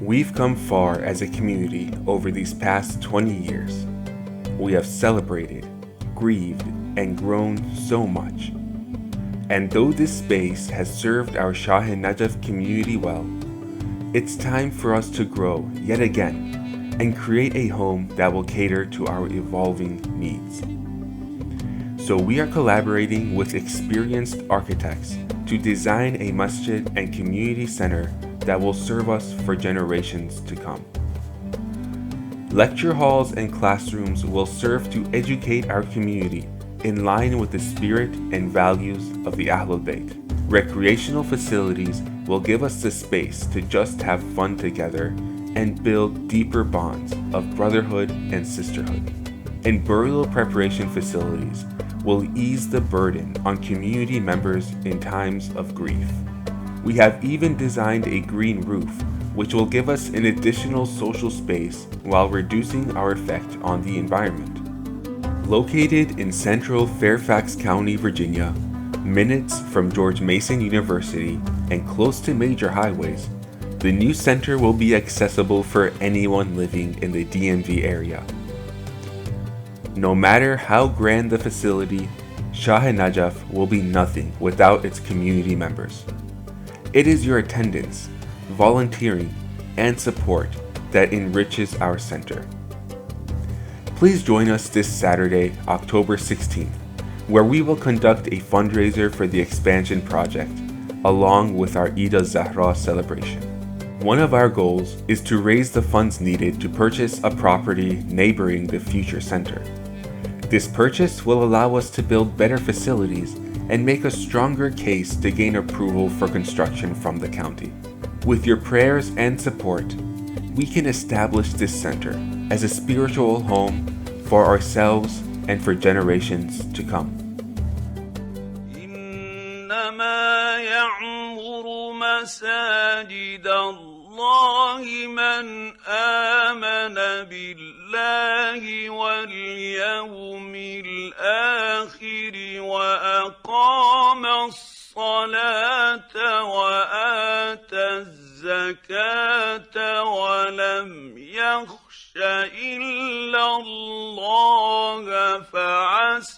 We've come far as a community over these past 20 years. We have celebrated, grieved, and grown so much. And though this space has served our Shahe Najaf community well, it's time for us to grow yet again and create a home that will cater to our evolving needs. So we are collaborating with experienced architects to design a masjid and community center that will serve us for generations to come. Lecture halls and classrooms will serve to educate our community in line with the spirit and values of the Ahlul Bayt. Recreational facilities will give us the space to just have fun together and build deeper bonds of brotherhood and sisterhood. And burial preparation facilities will ease the burden on community members in times of grief. We have even designed a green roof, which will give us an additional social space while reducing our effect on the environment. Located in central Fairfax County, Virginia, minutes from George Mason University and close to major highways, the new center will be accessible for anyone living in the DMV area. No matter how grand the facility, Shahe Najaf will be nothing without its community members. It is your attendance, volunteering, and support that enriches our center. Please join us this Saturday, October 16th, where we will conduct a fundraiser for the expansion project, along with our Eid al-Zahra celebration. One of our goals is to raise the funds needed to purchase a property neighboring the future center. This purchase will allow us to build better facilities and make a stronger case to gain approval for construction from the county. With your prayers and support, we can establish this center as a spiritual home for ourselves and for generations to come. إنما يعمر مساجد الله من آمن بالله واليوم الآخر وأقام الصلاة وآتى الزكاة ولم يخش إلا الله فعسى